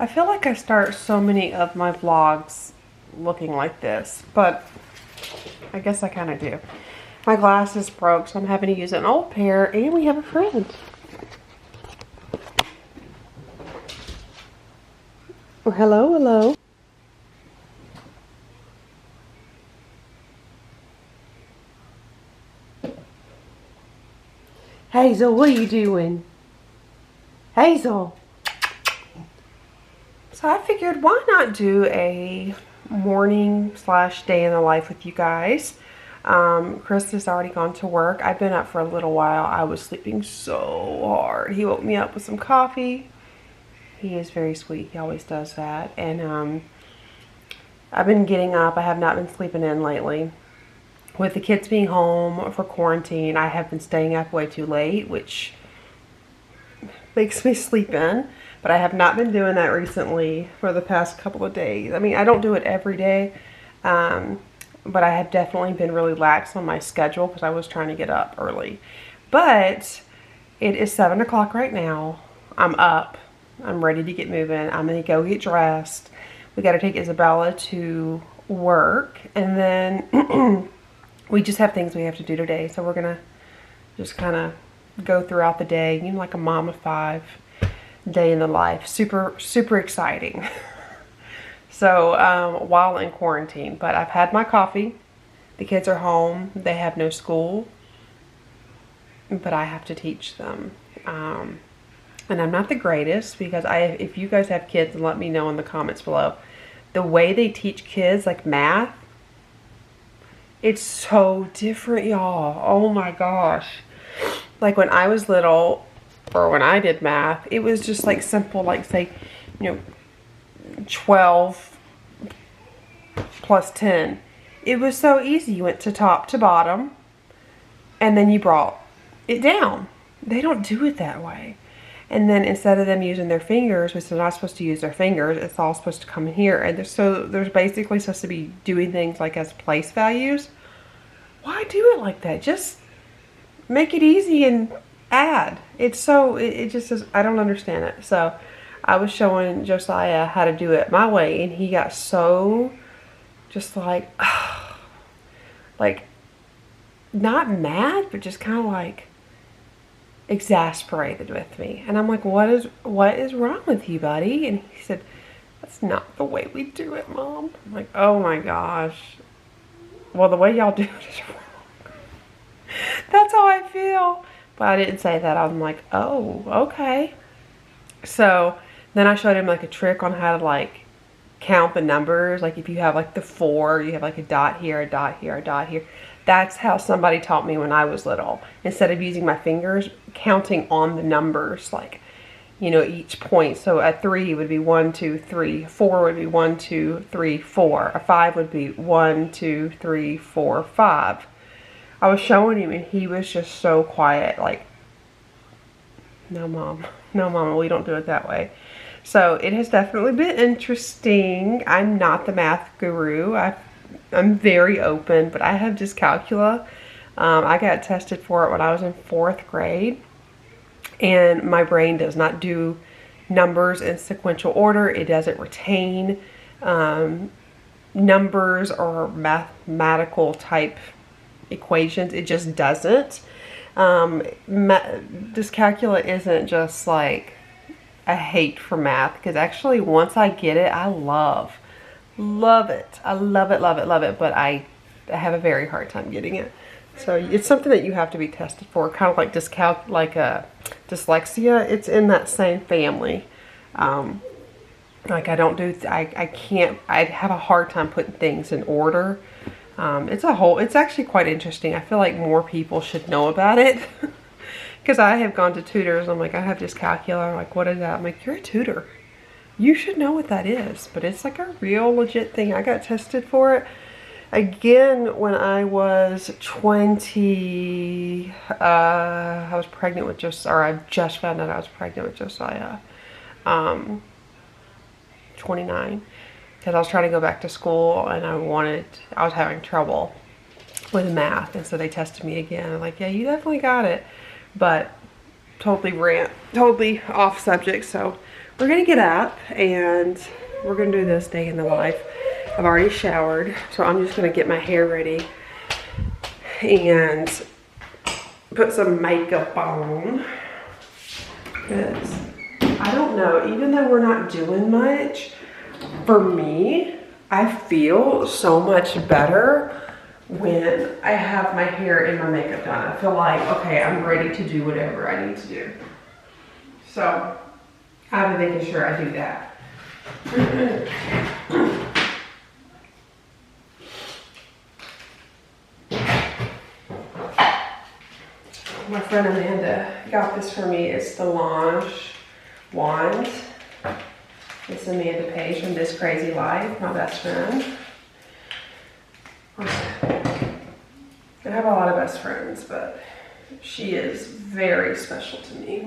I feel like I start so many of my vlogs looking like this, but I guess I kind of do. My glasses broke, so I'm having to use an old pair, and we have a friend. Oh, hello, hello. Hazel, what are you doing? Hazel. So I figured, why not do a morning / day in the life with you guys. Chris has already gone to work. I've been up for a little while. I was sleeping so hard. He woke me up with some coffee. He is very sweet. He always does that. And I've been getting up. I have not been sleeping in lately. With the kids being home for quarantine, I have been staying up way too late, which makes me sleep in. But I have not been doing that recently for the past couple of days. I mean, I don't do it every day, but I have definitely been really lax on my schedule because I was trying to get up early. But it is 7 o'clock right now. I'm up. I'm ready to get moving. I'm going to go get dressed. We got to take Isabella to work, and then we just have things we have to do today. So we're going to just kind of go throughout the day, you know, like a mom of 5. Day in the life. Super exciting. So while in quarantine, but I've had my coffee. The kids are home. They have no school, but I have to teach them. And I'm not the greatest because if you guys have kids, let me know in the comments below. The way they teach kids, like math, it's so different, y'all. Oh my gosh. Like when I was little, or when I did math, it was just like simple, like say, 12 plus 10. It was so easy. You went to top to bottom, and then you brought it down. They don't do it that way. And then instead of them using their fingers, which they're not supposed to use their fingers, it's all supposed to come in here. And there's basically supposed to be doing things like as place values. Why do it like that? Just make it easy and add. It's so, it just is, I don't understand it. So I was showing Josiah how to do it my way, and he got so just like not mad, but just kind of like exasperated with me. And I'm like, what is wrong with you, buddy? And he said, that's not the way we do it, Mom. I'm like, oh my gosh. Well, the way y'all do it is wrong. That's how I feel. But I didn't say that. I'm like, oh, okay. So then I showed him like a trick on how to like count the numbers. Like if you have like the 4, you have like a dot here, a dot here, a dot here. That's how somebody taught me when I was little. Instead of using my fingers, counting on the numbers, like, each point. So at 3 would be 1, 2, 3. 4 would be 1, 2, 3, 4. A 5 would be 1, 2, 3, 4, 5. I was showing him, and he was just so quiet, like, no, Mom, we don't do it that way. So it has definitely been interesting. I'm not the math guru. I'm very open, but I have dyscalculia. I got tested for it when I was in 4th grade, and my brain does not do numbers in sequential order. It doesn't retain numbers or mathematical type equations. It just doesn't. Dyscalculia isn't just like a hate for math, because actually once I get it, I love it. I love it, but I have a very hard time getting it. So it's something that you have to be tested for, kind of like dyslexia. It's in that same family. Like I'd have a hard time putting things in order. It's actually quite interesting. I feel like more people should know about it. Because I have gone to tutors. I'm like, I have dyscalculia. I'm like, what is that? I'm like, you're a tutor. You should know what that is. But it's like a real legit thing. I got tested for it again when I was 20. I was pregnant with Josiah. Or I just found out I was pregnant with Josiah. 29. Because I was trying to go back to school, and I was having trouble with math, and so they tested me again. I'm like, yeah, you definitely got it. But totally off subject. So we're gonna get up and we're gonna do this day in the life. I've already showered, so I'm just gonna get my hair ready and put some makeup on. Because I don't know, even though we're not doing much, for me, I feel so much better when I have my hair and my makeup done. I feel like, okay, I'm ready to do whatever I need to do. So I'm making sure I do that. My friend Amanda got this for me. It's the Launch Wand. It's Amanda Page from This Crazy Life, my best friend. I have a lot of best friends, but she is very special to me.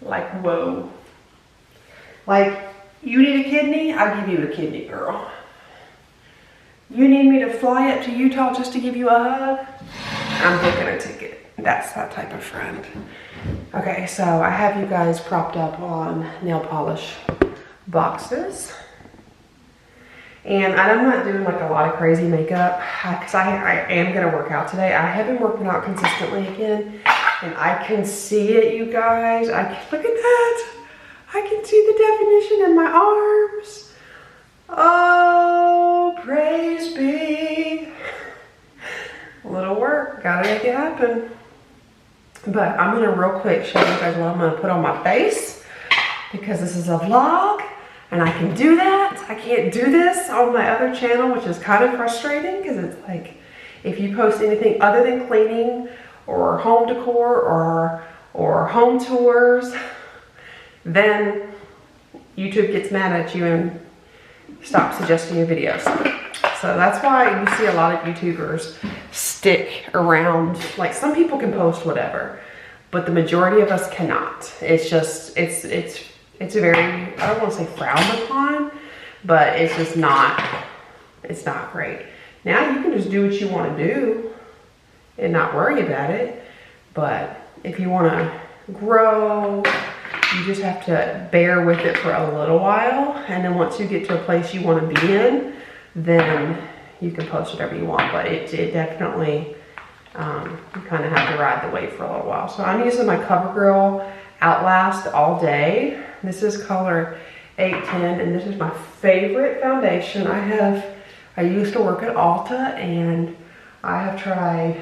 Like, whoa. Like, you need a kidney? I'll give you a kidney, girl. You need me to fly up to Utah just to give you a hug? I'm booking a ticket. That's that type of friend. Okay, so I have you guys propped up on nail polish boxes. And I'm not doing like a lot of crazy makeup because I am gonna work out today. I have been working out consistently again, and I can see it, you guys. Look at that. I can see the definition in my arms. Oh, praise be. A little work, gotta make it happen. But I'm gonna real quick show you guys what I'm gonna put on my face because this is a vlog and I can do that. I can't do this on my other channel, which is kind of frustrating because it's like, if you post anything other than cleaning or home decor or home tours, then YouTube gets mad at you and stops suggesting your videos. So that's why you see a lot of YouTubers stick around. Like, some people can post whatever, but the majority of us cannot. It's just, it's a very, I don't want to say frowned upon, but it's just not, it's not great. Now you can just do what you want to do and not worry about it. But if you want to grow, you just have to bear with it for a little while. And then once you get to a place you want to be in, then you can post whatever you want. But it definitely, you kind of have to ride the wave for a little while. So I'm using my CoverGirl Outlast All Day. This is color 810, and this is my favorite foundation. I used to work at Ulta, and I have tried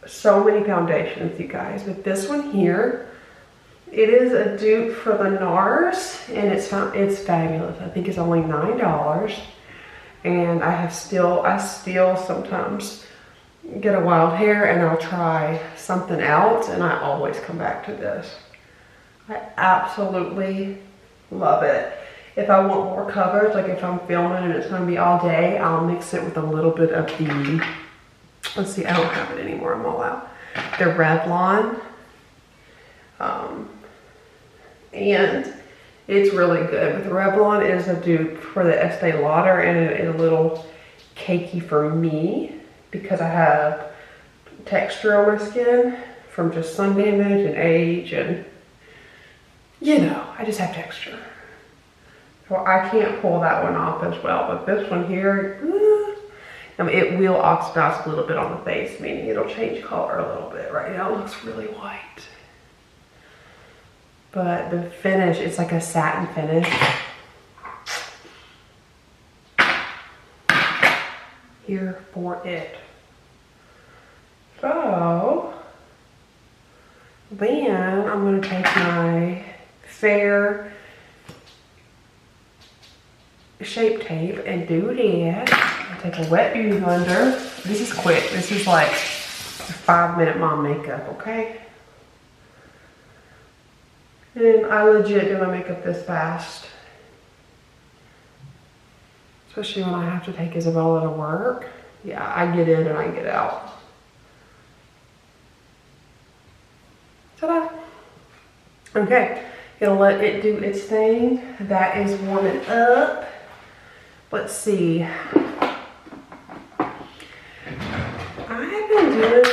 so many foundations, you guys. But this one here, it is a dupe for the NARS, and it's fabulous. I think it's only $9. And I still sometimes get a wild hair and I'll try something else, and I always come back to this. I absolutely love it. If I want more coverage, like if I'm filming and it's going to be all day, I'll mix it with a little bit of the, let's see, I don't have it anymore, I'm all out. The Revlon. And it's really good. But the Revlon is a dupe for the Estee Lauder, and it's a little cakey for me because I have texture on my skin from just sun damage and age, and you know, I just have texture. So I can't pull that one off as well. But this one here, I mean, it will oxidize a little bit on the face, meaning it'll change color a little bit. Right now it looks really white. But the finish, it's like a satin finish. Here for it. So then I'm going to take my Fair Shape Tape and do that. I'll take a wet beauty blender. This is quick. This is like a 5-minute mom makeup, okay? And I legit do my makeup this fast. Especially when I have to take Isabella to work. Yeah, I get in and I get out. Ta-da! Okay, gonna let it do its thing. That is warming up. Let's see. I've been doing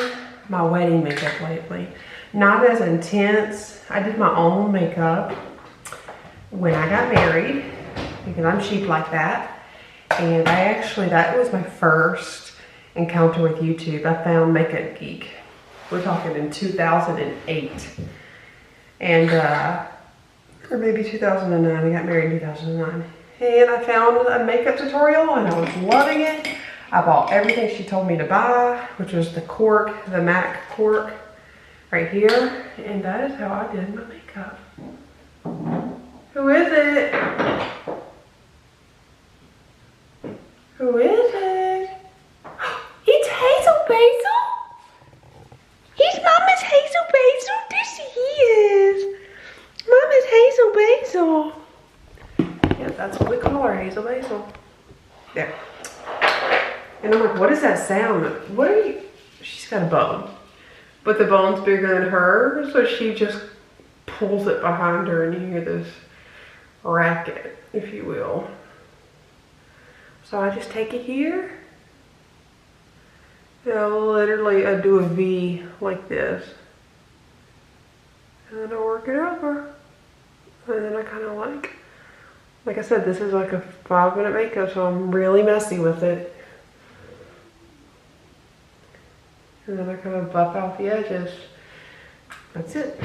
my wedding makeup lately. Not as intense. I did my own makeup when I got married because I'm cheap like that. And that was my first encounter with YouTube. I found Makeup Geek. We're talking in 2008. And, or maybe 2009. I got married in 2009. And I found a makeup tutorial and I was loving it. I bought everything she told me to buy, which was the cork, the MAC cork right here. And that is how I did my makeup. Who is it? Who is it? It's Hazel Basil. He's Mama's Hazel Basil. This he is. Mama's Hazel Basil. Yeah, that's what we call her, Hazel Basil. There. And I'm like, what is that sound? What are you? She's got a bone. But the bone's bigger than her, so she just pulls it behind her and you hear this racket, if you will. So I just take it here. And I do a V like this. And then I work it over. And then I kind of like I said, this is like a 5-minute makeup, so I'm really messy with it. And then I kind of buff out the edges. That's it.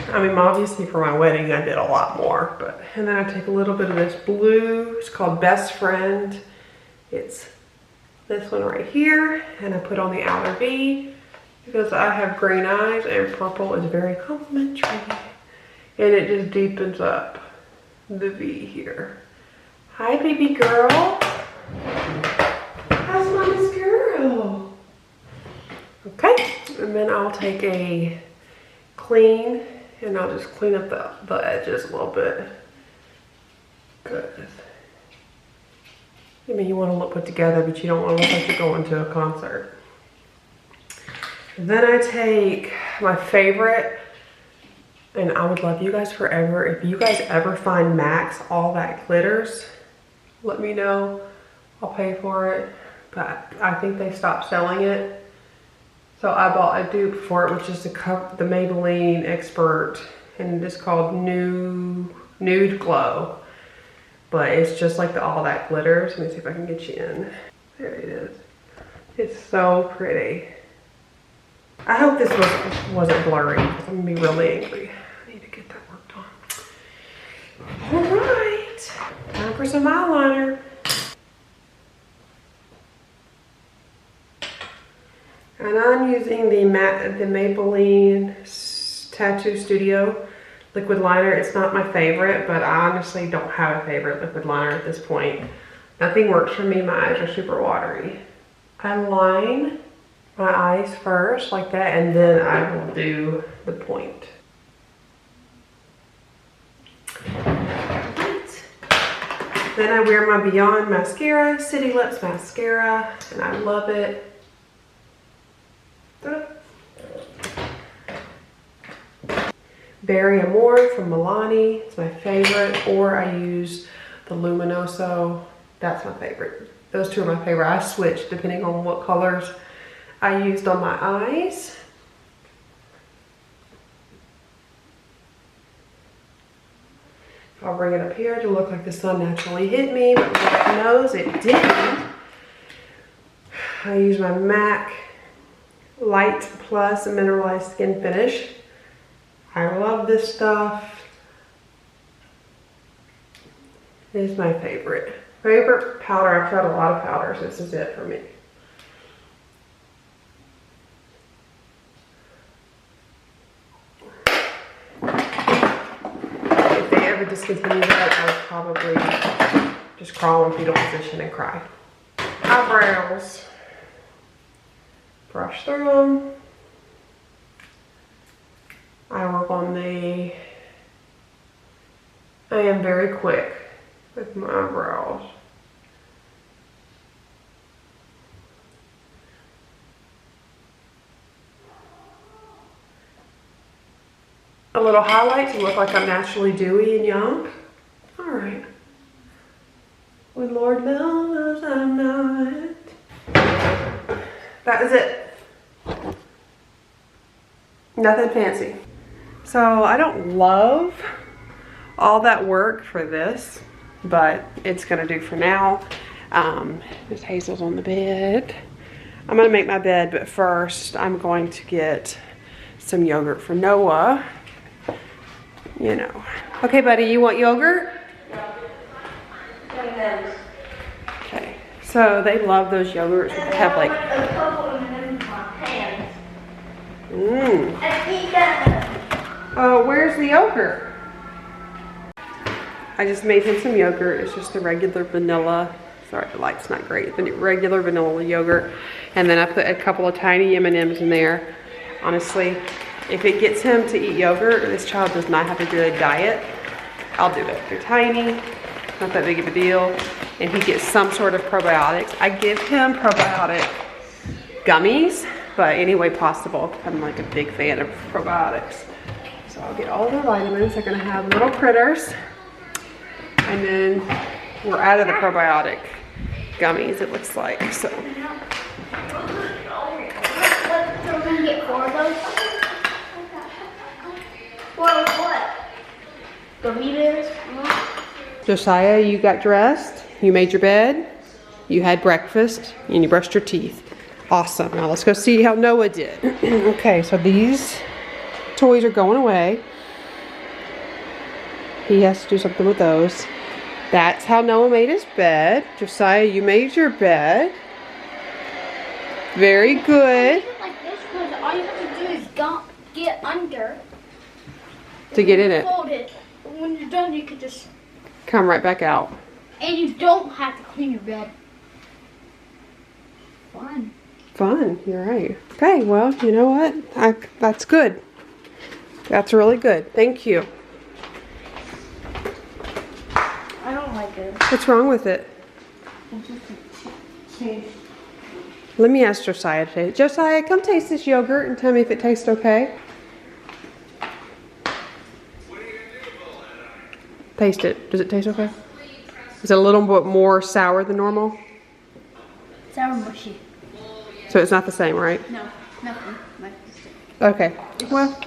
I mean, obviously for my wedding, I did a lot more, and then I take a little bit of this blue. It's called Best Friend. It's this one right here, and I put on the outer V because I have green eyes and purple is very complimentary. And it just deepens up the V here. Hi, baby girl. How's Mama's girl? Okay, and then I'll take a clean and I'll just clean up the edges a little bit. Good. I mean, you want to look put together, but you don't want to look like you're going to a concert. Then I take my favorite, and I would love you guys forever. If you guys ever find MAC's All That Glitters, let me know. I'll pay for it. But I think they stopped selling it. So I bought a dupe for it, which is the Maybelline Expert, and it's called Nude Glow. But it's just like the All That Glitters. Let me see if I can get you in. There it is. It's so pretty. I hope this wasn't blurry because I'm gonna be really angry. I need to get that worked on. All right, time for some eyeliner. And I'm using the Maybelline Tattoo Studio liquid liner. It's not my favorite, but I honestly don't have a favorite liquid liner at this point. Nothing works for me. My eyes are super watery. I line my eyes first like that, and then I will do the point. Right. Then I wear my Beyond mascara, City Lips mascara, and I love it. Berry Amore from Milani, it's my favorite, or I use the Luminoso, that's my favorite. Those two are my favorite. I switch depending on what colors I used on my eyes. I'll bring it up here to look like the sun naturally hit me, but Lord knows it didn't. I use my MAC Light Plus Mineralized Skin Finish. I love this stuff. It is my favorite. Favorite powder. I've tried a lot of powders. This is it for me. If they ever discontinue that, I would probably just crawl in fetal position and cry. Eyebrows. Brush through them. I work on I am very quick with my eyebrows. A little highlight to look like I'm naturally dewy and young. All right. When Lord knows I'm not. That is it. Nothing fancy. So I don't love all that work for this, but it's gonna do for now. Miss Hazel's on the bed. I'm gonna make my bed, but first I'm going to get some yogurt for Noah. You know. Okay, buddy, you want yogurt? Okay, so they love those yogurts. They have like, where's the yogurt? I just made him some yogurt. It's just the regular vanilla. Sorry, the light's not great. The regular vanilla yogurt. And then I put a couple of tiny M&Ms in there. Honestly, if it gets him to eat yogurt, this child does not have a good diet, I'll do it. They're tiny, not that big of a deal. And he gets some sort of probiotics. I give him probiotic gummies, but any way possible. I'm like a big fan of probiotics. So I'll get all the vitamins. They're gonna have little critters. And then we're out of the probiotic gummies, it looks like, so. We're gonna get 4 of those. What? The leaders? Josiah, you got dressed, you made your bed, you had breakfast, and you brushed your teeth. Awesome. Now let's go see how Noah did. Okay, so these toys are going away. He has to do something with those. That's how Noah made his bed. Josiah, you made your bed. Very good. Like this, because all you have to do is get under. To get in it. Fold it. When you're done, you can just come right back out. And you don't have to clean your bed. Fun. Fun, you're right. Okay, well, you know what? That's good. That's really good. Thank you. I don't like it. What's wrong with it? Let me ask Josiah to taste. Josiah, come taste this yogurt and tell me if it tastes okay. Taste it. Does it taste okay? Is it a little bit more sour than normal? Sour mushy. So it's not the same, right? No, nothing. Okay. Well,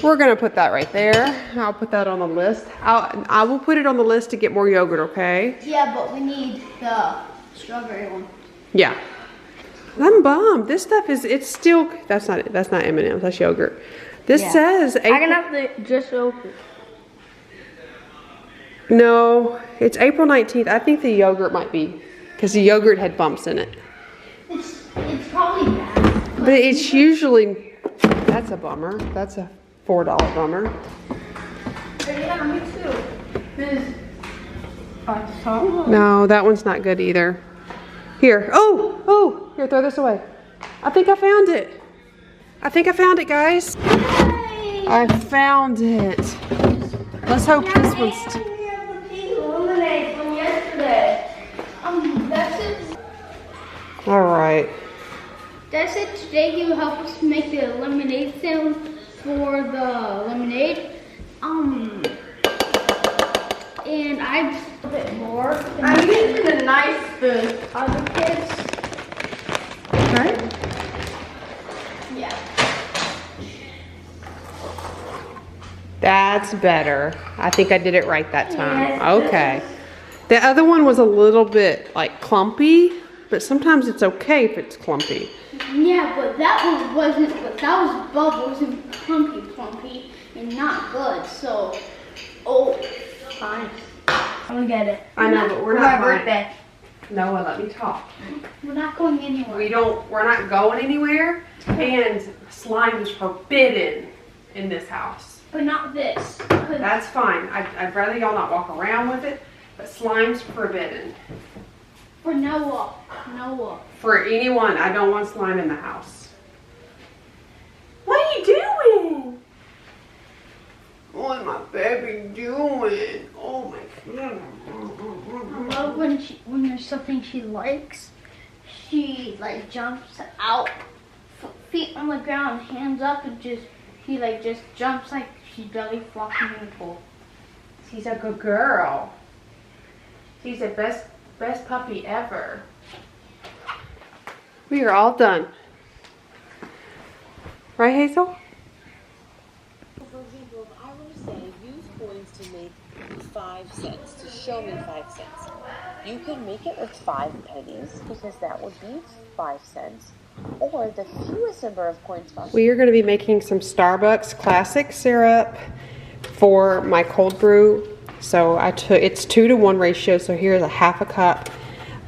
we're gonna put that right there. I'll put that on the list. I will put it on the list to get more yogurt, okay? Yeah, but we need the strawberry one. Yeah. I'm bummed. This stuff is, it's still, that's not M&M's, that's yogurt. This says April. I can have the just open. No, it's April 19th. I think the yogurt might be, because the yogurt had bumps in it. It's probably bad. But it's usually, that's a bummer. That's a $4 bummer. Yeah, me too. No, that one's not good either. Here, here, throw this away. I think I found it. I think I found it, guys. Yay! I found it. Let's hope this one's... Lemonade from yesterday. That's it. All right. That's it. Today he will help us make the lemonade sound for the lemonade. And I a bit more. I'm using a nice spoon. Other kids. Okay. Yeah. That's better. I think I did it right that time. Yes. Okay. The other one was a little bit like clumpy, but sometimes it's okay if it's clumpy. Yeah, but that one wasn't. But that was bubbles and clumpy, and not good. So, fine. I'm gonna get it. I know, but we're not. My birthday. Noah, let me talk. We're not going anywhere. We're not going anywhere, and slime is forbidden in this house. But not this. That's fine. I'd rather y'all not walk around with it, but slime's forbidden. For Noah. For anyone, I don't want slime in the house. What are you doing? What my baby doing? Oh my God. I love when there's something she likes, she like jumps out, feet on the ground, hands up, and she just jumps like she's belly flopping in the pool. She's a good girl. She's the best puppy ever. We are all done. Right, Hazel? to make 5 cents, to show me 5 cents. You can make it with 5 pennies because that would be 5 cents, or the fewest number of coins possible. We are going to be making some Starbucks classic syrup for my cold brew. So it's 2-to-1 ratio. So here's a half a cup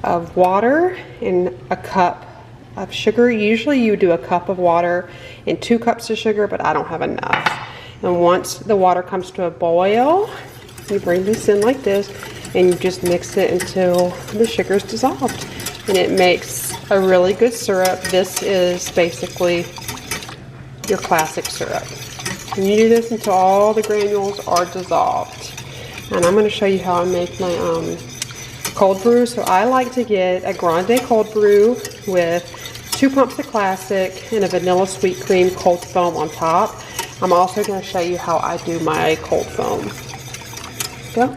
of water and a cup of sugar. Usually you do a cup of water and 2 cups of sugar, but I don't have enough. And once the water comes to a boil, you bring this in like this and you just mix it until the sugar is dissolved. And it makes a really good syrup. This is basically your classic syrup. And you do this until all the granules are dissolved. And I'm going to show you how I make my cold brew. So I like to get a grande cold brew with 2 pumps of classic and a vanilla sweet cream cold foam on top. I'm also going to show you how I do my cold foam. Go.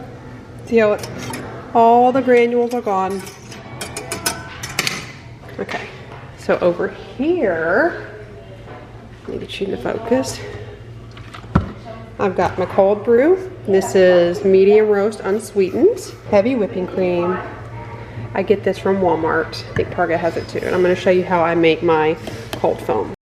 See how all the granules are gone. Okay, so over here, let me get you into focus. I've got my cold brew. This is medium roast unsweetened, heavy whipping cream. I get this from Walmart. I think Target has it too. And I'm going to show you how I make my cold foam.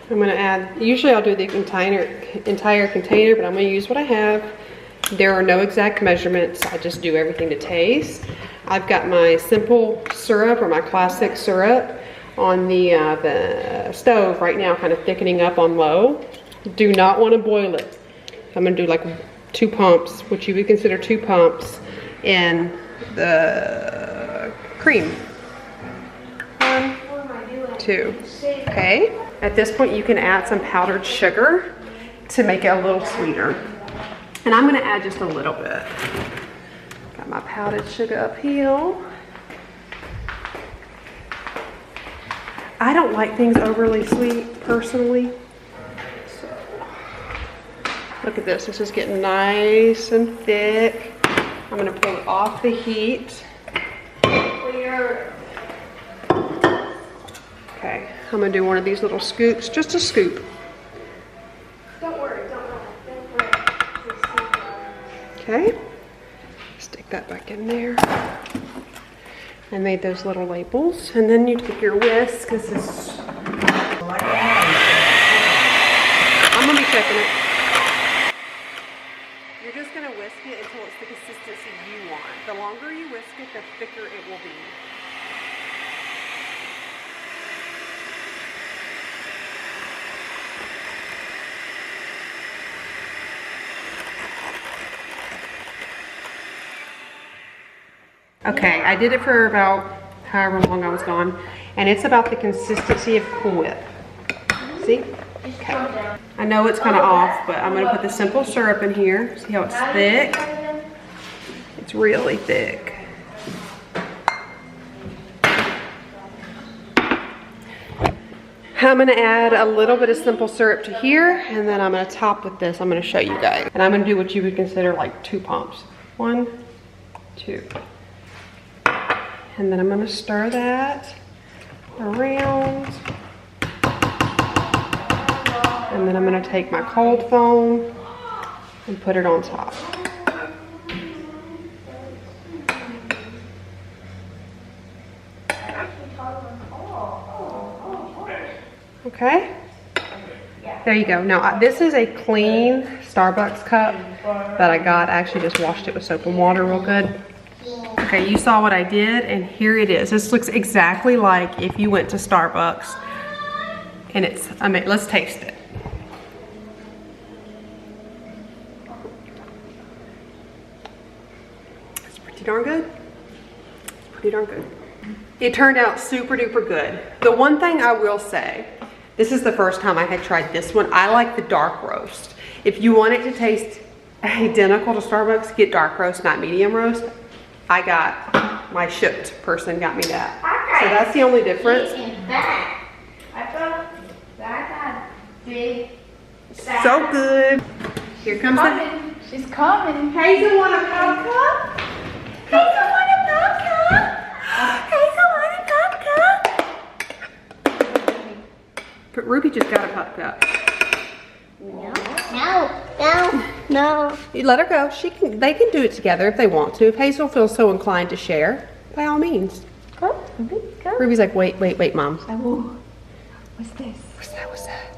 I'm going to add, usually I'll do the entire container, but I'm going to use what I have. There are no exact measurements. I just do everything to taste. I've got my simple syrup or my classic syrup on the stove right now, kind of thickening up on low. Do not want to boil it. I'm going to do like 2 pumps, which you would consider 2 pumps in the cream. 1, 2. Okay. At this point, you can add some powdered sugar to make it a little sweeter. And I'm gonna add just a little bit. Got my powdered sugar up here. I don't like things overly sweet, personally. So, look at this, this is getting nice and thick. I'm gonna pull it off the heat. Okay, I'm gonna do one of these little scoops, just a scoop. Don't worry, don't worry. Okay, stick that back in there. I made those little labels, and then you take your whisk. This is. I'm gonna be checking it. You're just gonna whisk it until it's the consistency you want. The longer you whisk it, the thicker it will be. Okay, I did it for about however long I was gone, and it's about the consistency of Cool Whip. See? Okay. I know it's kind of off, but I'm gonna put the simple syrup in here. See how it's thick? It's really thick. I'm gonna add a little bit of simple syrup to here, and then I'm gonna top with this. I'm gonna show you guys. And I'm gonna do what you would consider like 2 pumps. 1, 2. And then I'm gonna stir that around. And then I'm gonna take my cold foam and put it on top. Okay, there you go. Now this is a clean Starbucks cup that I got. I actually just washed it with soap and water real good. Okay, you saw what I did, and here it is. This looks exactly like if you went to Starbucks, and it's, I mean, let's taste it. It's pretty darn good. It's pretty darn good. It turned out super duper good. The one thing I will say, this is the first time I had tried this one. I like the dark roast. If you want it to taste identical to Starbucks, get dark roast, not medium roast. I got, my shipped person got me that. So that's the only difference. I thought that had big So good. Here comes the... She's coming. Hazel want a pop cup? Hazel want a pop cup? Hazel want a pop cup? But Ruby just got a pop cup. No. You let her go. They can do it together if they want to. If Hazel feels so inclined to share, by all means. Go. Ruby's like, wait, Mom. Oh, what's this? What's that?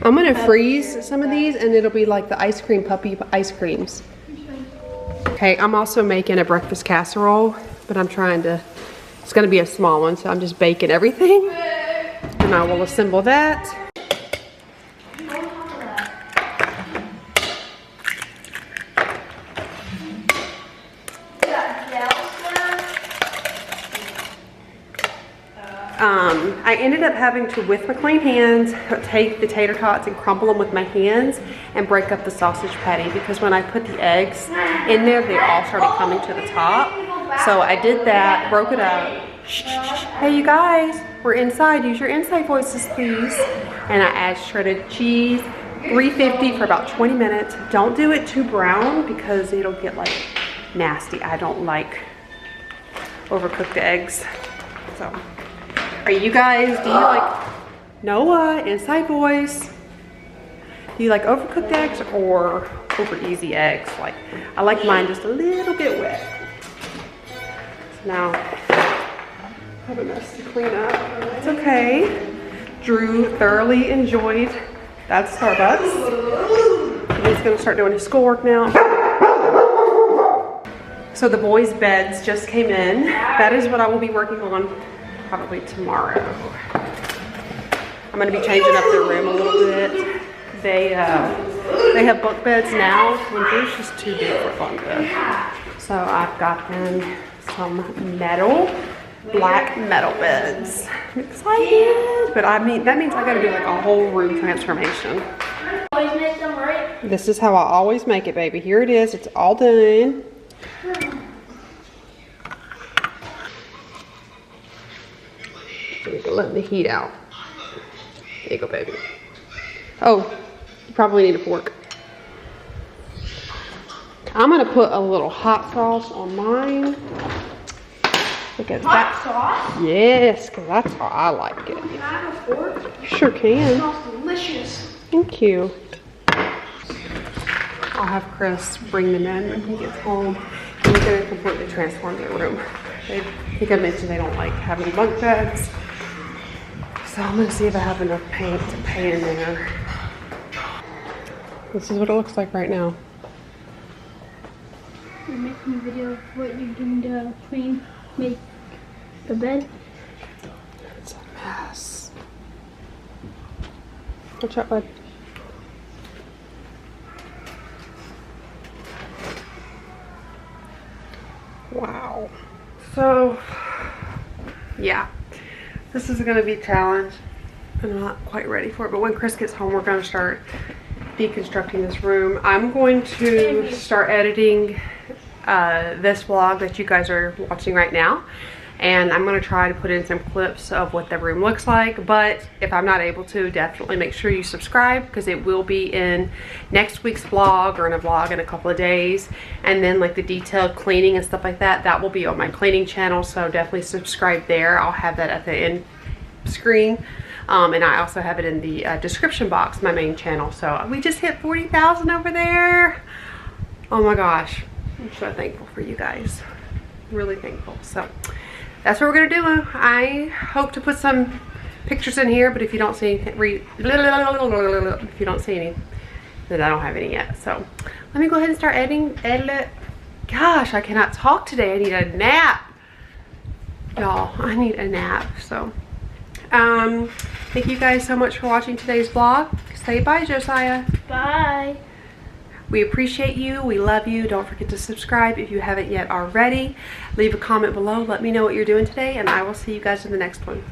I'm gonna freeze some of these and it'll be like the ice cream puppy ice creams. Okay, I'm also making a breakfast casserole, but I'm trying to, it's gonna be a small one, so I'm just baking everything. And I will assemble that. I ended up having to, with my clean hands, take the tater tots and crumble them with my hands and break up the sausage patty, because when I put the eggs in there, they all started coming to the top. So I did that, broke it up. Shh. Hey you guys, we're inside. Use your inside voices, please. And I add shredded cheese, 350 for about 20 minutes. Don't do it too brown because it'll get like nasty. I don't like overcooked eggs. So. Are you guys, do you like, Noah, inside voice, do you like overcooked eggs or over easy eggs? Like, I like mine just a little bit wet. So now, I have a mess to clean up. It's okay. Drew thoroughly enjoyed that Starbucks. He's gonna start doing his schoolwork now. So the boys' beds just came in. That is what I will be working on probably tomorrow. I'm gonna be changing up their room a little bit. They have bunk beds now, and Drew's just too big for a bunk bed. So I've got them some black metal beds. I'm excited, but I mean, that means I gotta do like a whole room transformation. Always make them right. This is how I always make it, baby. Here it is, it's all done. Let the heat out. There you go, baby. Oh, you probably need a fork. I'm gonna put a little hot sauce on mine. Look at that. Hot sauce? Yes, because that's how I like it. Can I have a fork? You sure can. It smells delicious. Thank you. I'll have Chris bring them in when he gets home. And we're gonna completely transform their room. I think I mentioned they don't like having bunk beds. So I'm gonna see if I have enough paint to paint in there. This is what it looks like right now. You're making a video of what you're doing to make the bed. It's a mess. Watch out, bud. Wow. So, yeah. This is going to be a challenge. I'm not quite ready for it, but when Chris gets home, we're going to start deconstructing this room. I'm going to start editing this vlog that you guys are watching right now, and I'm going to try to put in some clips of what the room looks like. But if I'm not able to, definitely make sure you subscribe, because it will be in next week's vlog or in a vlog in a couple of days. And then like the detailed cleaning and stuff like that, that will be on my cleaning channel, so definitely subscribe there. I'll have that at the end screen. And I also have it in the description box, my main channel. So we just hit 40,000 over there. Oh my gosh, I'm so thankful for you guys. Really thankful. So that's what we're gonna do. I hope to put some pictures in here, but if you don't see anything, if you don't see any, then I don't have any yet. So let me go ahead and start editing. Gosh, I cannot talk today. I need a nap, y'all. I need a nap. So thank you guys so much for watching today's vlog. Say bye, Josiah. Bye. We appreciate you. We love you. Don't forget to subscribe if you haven't yet already. Leave a comment below. Let me know what you're doing today, and I will see you guys in the next one.